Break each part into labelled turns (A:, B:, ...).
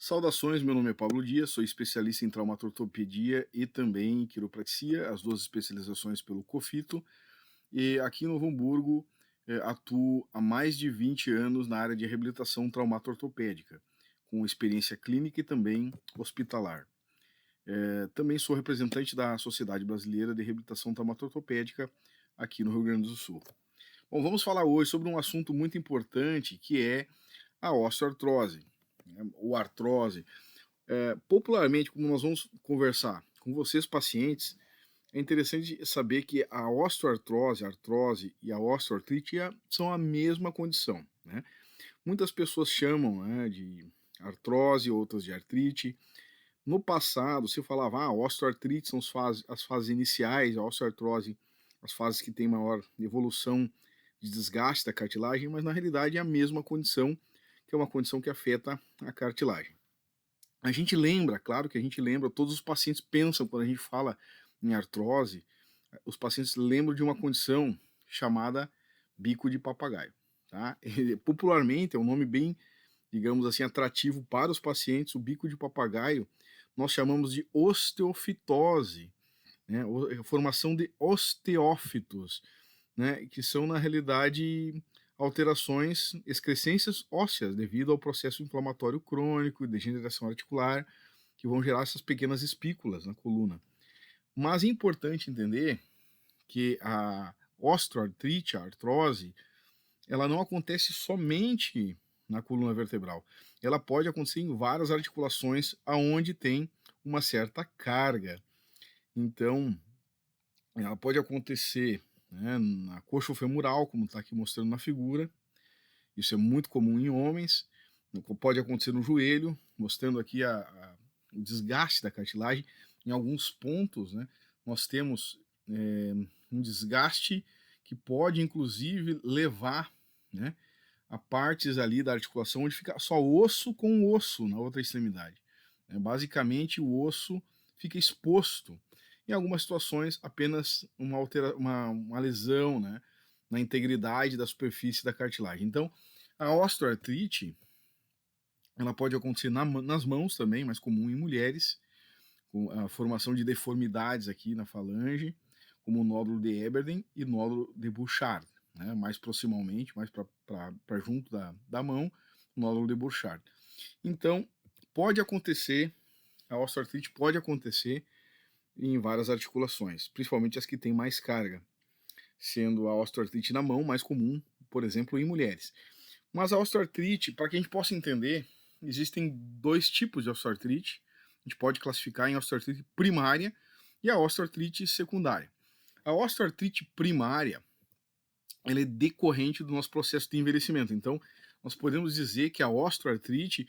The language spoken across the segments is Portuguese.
A: Saudações, meu nome é Pablo Dias, sou especialista em traumatortopedia e também em quiropraxia, as duas especializações pelo COFITO, e aqui em Novo Hamburgo atuo há mais de 20 anos na área de reabilitação traumatortopédica, com experiência clínica e também hospitalar. Também sou representante da Sociedade Brasileira de Reabilitação Traumatortopédica aqui no Rio Grande do Sul. Bom, vamos falar hoje sobre um assunto muito importante que é a osteoartrose, né, ou artrose. Popularmente, como nós vamos conversar com vocês, pacientes, é interessante saber que a osteoartrose, a artrose e a osteoartrite são a mesma condição, né? Muitas pessoas chamam, né, de artrose, outras de artrite. No passado, se falava, osteoartrite são as fases iniciais, a osteoartrose, as fases que têm maior evolução de desgaste da cartilagem, mas na realidade é a mesma condição, que é uma condição que afeta a cartilagem. A gente lembra, claro que a gente lembra, todos os pacientes pensam, quando a gente fala em artrose, os pacientes lembram de uma condição chamada bico de papagaio. Tá? Popularmente é um nome bem, digamos assim, atrativo para os pacientes. O bico de papagaio nós chamamos de osteofitose, né? Formação de osteófitos, né? Que são, na realidade, alterações, excrescências ósseas devido ao processo inflamatório crônico e degeneração articular, que vão gerar essas pequenas espículas na coluna. Mas é importante entender que a osteoartrite, a artrose, ela não acontece somente na coluna vertebral. Ela pode acontecer em várias articulações aonde tem uma certa carga. Então, ela pode acontecer, né, na coxofemoral, como está aqui mostrando na figura. Isso é muito comum em homens. Pode acontecer no joelho, mostrando aqui o desgaste da cartilagem. Em alguns pontos, né, nós temos um desgaste que pode, inclusive, levar, né, a partes ali da articulação onde fica só osso com osso na outra extremidade. Basicamente, o osso fica exposto. Em algumas situações, apenas uma lesão, né, na integridade da superfície da cartilagem. Então, a osteoartrite, ela pode acontecer nas mãos também, mais comum em mulheres, com a formação de deformidades aqui na falange, como o nódulo de Eberden e nódulo de Bouchard, né, mais proximamente, mais para junto da mão, o nódulo de Bouchard. Então, pode acontecer, a osteoartrite pode acontecer em várias articulações, principalmente as que têm mais carga, sendo a osteoartrite na mão mais comum, por exemplo, em mulheres. Mas a osteoartrite, para que a gente possa entender, existem dois tipos de osteoartrite. A gente pode classificar em osteoartrite primária e a osteoartrite secundária. A osteoartrite primária, ela é decorrente do nosso processo de envelhecimento. Então, nós podemos dizer que a osteoartrite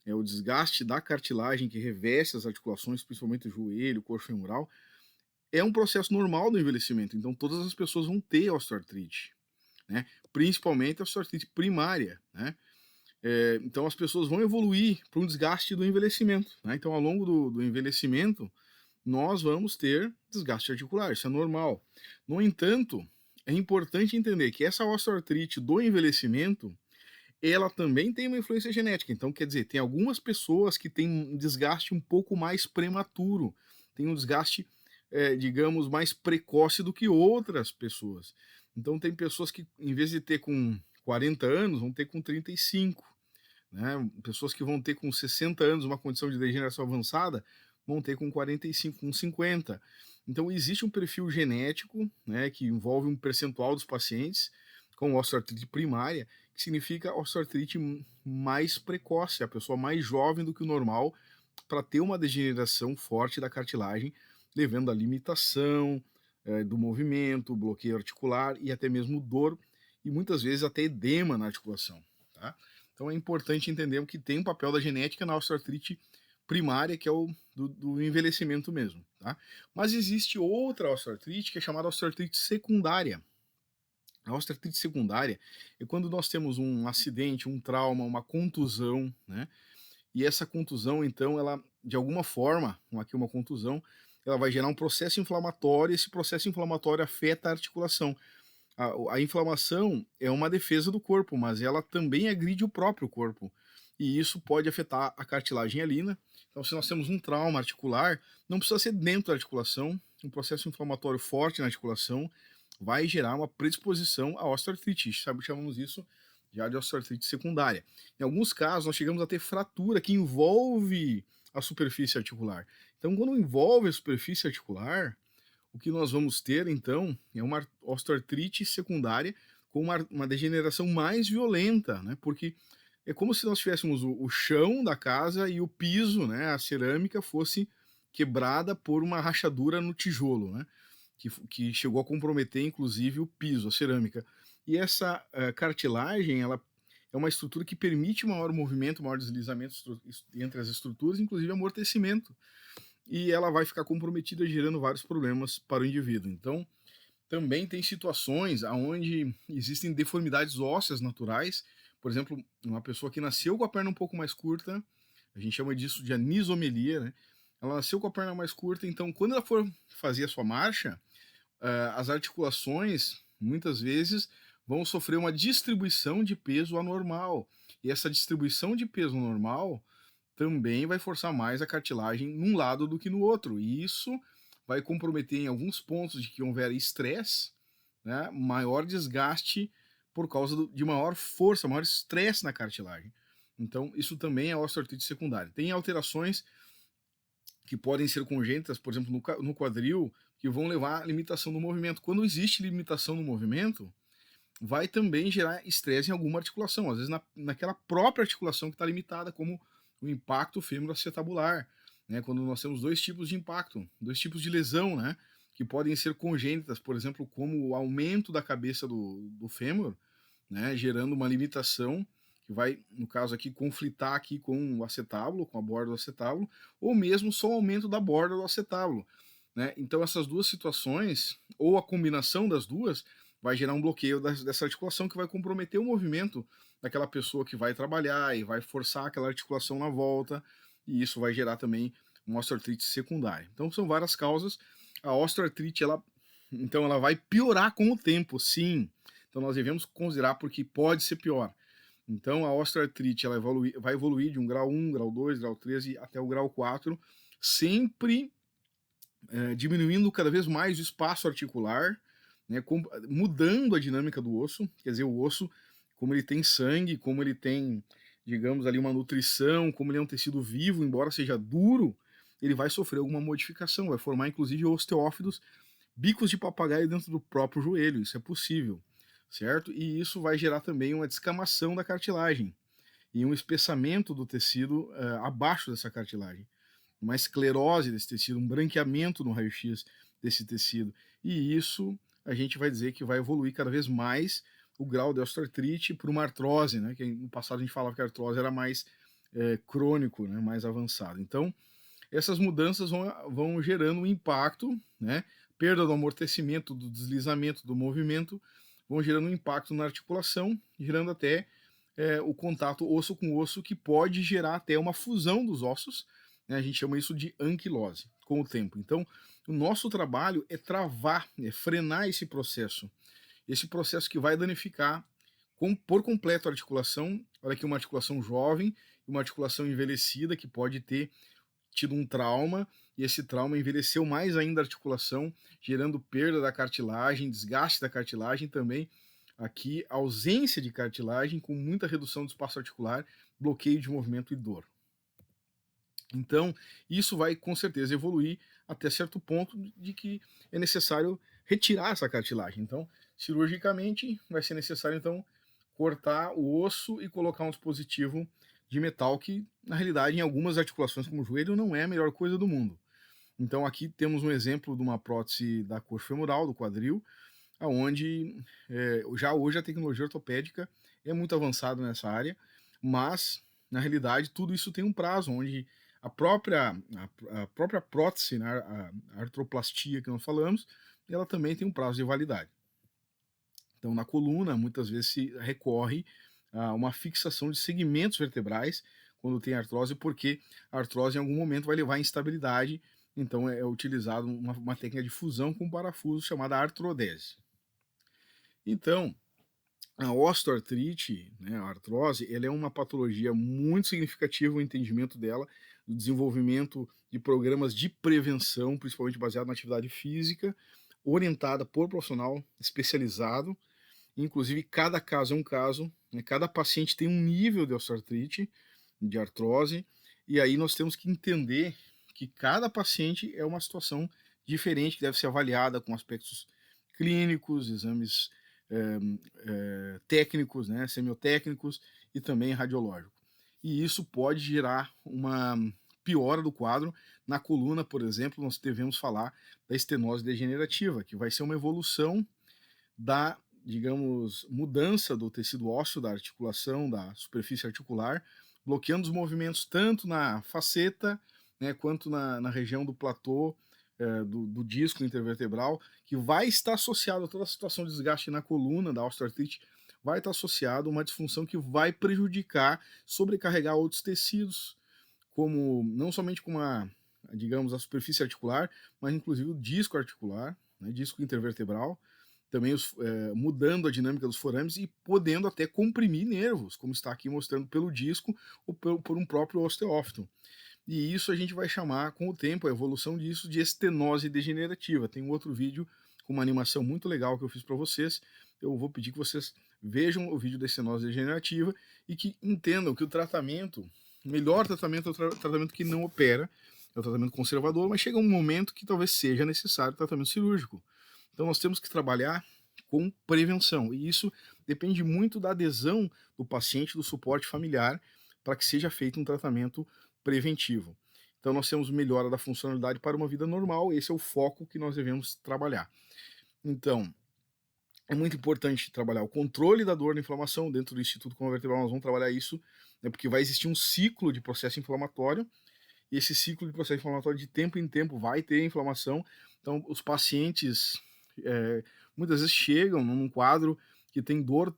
A: é o desgaste da cartilagem que reveste as articulações, principalmente o joelho, o coxo femoral. É um processo normal do envelhecimento. Então, todas as pessoas vão ter osteoartrite, né? Principalmente a osteoartrite primária, né? Então, as pessoas vão evoluir para um desgaste do envelhecimento, né? Então, ao longo do envelhecimento, nós vamos ter desgaste articular, isso é normal. No entanto, é importante entender que essa osteoartrite do envelhecimento, ela também tem uma influência genética. Então, quer dizer, tem algumas pessoas que têm um desgaste um pouco mais prematuro, tem um desgaste, digamos, mais precoce do que outras pessoas. Então, tem pessoas que, em vez de ter com 40 anos, vão ter com 35. Né? Pessoas que vão ter com 60 anos uma condição de degeneração avançada, vão ter com 45, com 50. Então, existe um perfil genético, né, que envolve um percentual dos pacientes com osteoartrite primária, que significa osteoartrite mais precoce, a pessoa mais jovem do que o normal, para ter uma degeneração forte da cartilagem, levando à limitação do movimento, bloqueio articular e até mesmo dor, e muitas vezes até edema na articulação. Tá? Então é importante entender que tem um papel da genética na osteoartrite primária, que é o do envelhecimento mesmo. Tá? Mas existe outra osteoartrite, que é chamada osteoartrite secundária. A osteoartrite secundária é quando nós temos um acidente, um trauma, uma contusão, né? E essa contusão, então, ela, de alguma forma, aqui uma contusão, ela vai gerar um processo inflamatório, e esse processo inflamatório afeta a articulação. A inflamação é uma defesa do corpo, mas ela também agride o próprio corpo. e isso pode afetar a cartilagem hialina. Então, se nós temos um trauma articular, não precisa ser dentro da articulação, um processo inflamatório forte na articulação vai gerar uma predisposição à osteoartrite. Sabe, chamamos isso já de osteoartrite secundária. Em alguns casos, nós chegamos a ter fratura que envolve a superfície articular. Então, quando envolve a superfície articular, o que nós vamos ter, então, é uma osteoartrite secundária com uma degeneração mais violenta, né? Porque é como se nós tivéssemos o chão da casa e o piso, né, a cerâmica, fosse quebrada por uma rachadura no tijolo, né? Que chegou a comprometer, inclusive, o piso, a cerâmica. E essa cartilagem, ela é uma estrutura que permite maior movimento, maior deslizamento entre as estruturas, inclusive amortecimento. E ela vai ficar comprometida, gerando vários problemas para o indivíduo. Então, também tem situações onde existem deformidades ósseas naturais. Por exemplo, uma pessoa que nasceu com a perna um pouco mais curta, a gente chama disso de anisomelia, né? Ela nasceu com a perna mais curta, então quando ela for fazer a sua marcha, as articulações, muitas vezes, vão sofrer uma distribuição de peso anormal. E essa distribuição de peso normal também vai forçar mais a cartilagem num lado do que no outro. E isso vai comprometer em alguns pontos de que houver estresse, né, maior desgaste por causa de maior força, maior estresse na cartilagem. Então, isso também é osteoartrite secundária. Tem alterações que podem ser congênitas, por exemplo, no quadril, que vão levar à limitação do movimento. Quando existe limitação no movimento, vai também gerar estresse em alguma articulação, às vezes naquela própria articulação que está limitada, como o impacto femoroacetabular, né? Quando nós temos dois tipos de impacto, dois tipos de lesão, né? Que podem ser congênitas, por exemplo, como o aumento da cabeça do fêmur, né? Gerando uma limitação que vai, no caso aqui, conflitar aqui com o acetábulo, com a borda do acetábulo, ou mesmo só o aumento da borda do acetábulo, né? Então essas duas situações, ou a combinação das duas, vai gerar um bloqueio dessa articulação que vai comprometer o movimento daquela pessoa que vai trabalhar e vai forçar aquela articulação na volta, e isso vai gerar também uma osteoartrite secundária. Então são várias causas. A osteoartrite, então ela vai piorar com o tempo, sim. Então nós devemos considerar porque pode ser pior. Então a osteoartrite ela vai evoluir de um grau 1, grau 2, grau 3 e até o grau 4, sempre diminuindo cada vez mais o espaço articular, né, mudando a dinâmica do osso. Quer dizer, o osso, como ele tem sangue, como ele tem, digamos ali, uma nutrição, como ele é um tecido vivo, embora seja duro, ele vai sofrer alguma modificação, vai formar inclusive osteófidos, bicos de papagaio dentro do próprio joelho, isso é possível, certo? E isso vai gerar também uma descamação da cartilagem e um espessamento do tecido abaixo dessa cartilagem, uma esclerose desse tecido, um branqueamento no raio-x desse tecido. E isso a gente vai dizer que vai evoluir cada vez mais o grau de osteoartrite para uma artrose, né? Que no passado a gente falava que a artrose era mais crônico, né? Mais avançado. Então, essas mudanças vão gerando um impacto, né? Perda do amortecimento, do deslizamento, do movimento, vão gerando um impacto na articulação, gerando até o contato osso com osso, que pode gerar até uma fusão dos ossos, né? A gente chama isso de anquilose, com o tempo. Então, o nosso trabalho é travar, é frenar esse processo que vai danificar por completo a articulação. Olha aqui, uma articulação jovem, uma articulação envelhecida, que pode ter tido um trauma, e esse trauma envelheceu mais ainda a articulação, gerando perda da cartilagem, desgaste da cartilagem também. Aqui, ausência de cartilagem, com muita redução do espaço articular, bloqueio de movimento e dor. Então, isso vai com certeza evoluir até certo ponto de que é necessário retirar essa cartilagem. Então, cirurgicamente, vai ser necessário, então, cortar o osso e colocar um dispositivo de metal que, na realidade, em algumas articulações, como o joelho, não é a melhor coisa do mundo. Então, aqui temos um exemplo de uma prótese da coxa femoral, do quadril, onde já hoje a tecnologia ortopédica é muito avançada nessa área, mas, na realidade, tudo isso tem um prazo, onde a própria prótese, né, a artroplastia que nós falamos, ela também tem um prazo de validade. Então, na coluna, muitas vezes se recorre a uma fixação de segmentos vertebrais quando tem artrose, porque a artrose em algum momento vai levar à instabilidade, então é utilizado uma técnica de fusão com parafuso chamada artrodese. Então, A osteoartrite, né, a artrose, ela é uma patologia muito significativa, o entendimento dela, o desenvolvimento de programas de prevenção, principalmente baseado na atividade física, orientada por profissional especializado. Inclusive, cada caso é um caso, né, cada paciente tem um nível de osteoartrite, de artrose, e aí nós temos que entender que cada paciente é uma situação diferente, que deve ser avaliada com aspectos clínicos, exames técnicos, né, semiotécnicos e também radiológico. E isso pode gerar uma piora do quadro. Na coluna, por exemplo, nós devemos falar da estenose degenerativa, que vai ser uma evolução da, digamos, mudança do tecido ósseo, da articulação, da superfície articular, bloqueando os movimentos tanto na faceta, né, quanto na região do platô, do disco intervertebral, que vai estar associado a toda a situação de desgaste na coluna, da osteoartrite, vai estar associado a uma disfunção que vai prejudicar, sobrecarregar outros tecidos, como não somente com digamos, a superfície articular, mas inclusive o disco articular, né, disco intervertebral, também mudando a dinâmica dos forames e podendo até comprimir nervos, como está aqui mostrando pelo disco ou por um próprio osteófito. E isso a gente vai chamar, com o tempo, a evolução disso, de estenose degenerativa. Tem um outro vídeo com uma animação muito legal que eu fiz para vocês. Eu vou pedir que vocês vejam o vídeo da estenose degenerativa e que entendam que o tratamento, o melhor tratamento é o tratamento que não opera, é o tratamento conservador, mas chega um momento que talvez seja necessário tratamento cirúrgico. Então nós temos que trabalhar com prevenção, e isso depende muito da adesão do paciente, do suporte familiar, para que seja feito um tratamento preventivo. Então nós temos melhora da funcionalidade para uma vida normal, esse é o foco que nós devemos trabalhar. Então, é muito importante trabalhar o controle da dor da inflamação. Dentro do Instituto Coluna Vertebral nós vamos trabalhar isso, né, porque vai existir um ciclo de processo inflamatório, e esse ciclo de processo inflamatório de tempo em tempo vai ter inflamação. Então os pacientes muitas vezes chegam num quadro que tem dor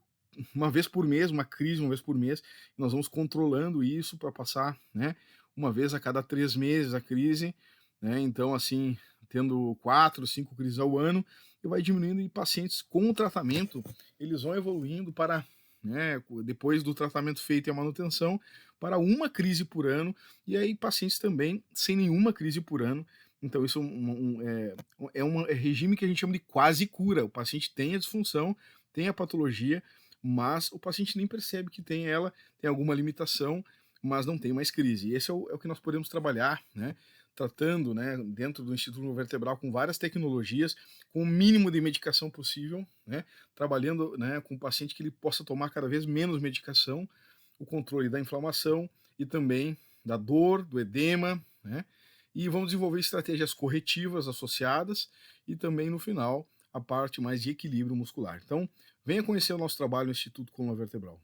A: uma vez por mês, uma crise uma vez por mês, e nós vamos controlando isso para passar, né, uma vez a cada 3 meses a crise, né, então assim, tendo 4, 5 crises ao ano, e vai diminuindo, e pacientes com o tratamento, eles vão evoluindo para, né, depois do tratamento feito e a manutenção, para uma crise por ano, e aí pacientes também sem nenhuma crise por ano. Então isso é um regime que a gente chama de quase cura. O paciente tem a disfunção, tem a patologia, mas o paciente nem percebe que tem ela, tem alguma limitação, mas não tem mais crise. E esse é o que nós podemos trabalhar, né? Tratando, né, dentro do Instituto Vertebral com várias tecnologias, com o mínimo de medicação possível, né? Trabalhando, né, com o paciente que ele possa tomar cada vez menos medicação, o controle da inflamação e também da dor, do edema, né? E vamos desenvolver estratégias corretivas associadas e também, no final, a parte mais de equilíbrio muscular. Então, venha conhecer o nosso trabalho no Instituto Coluna Vertebral.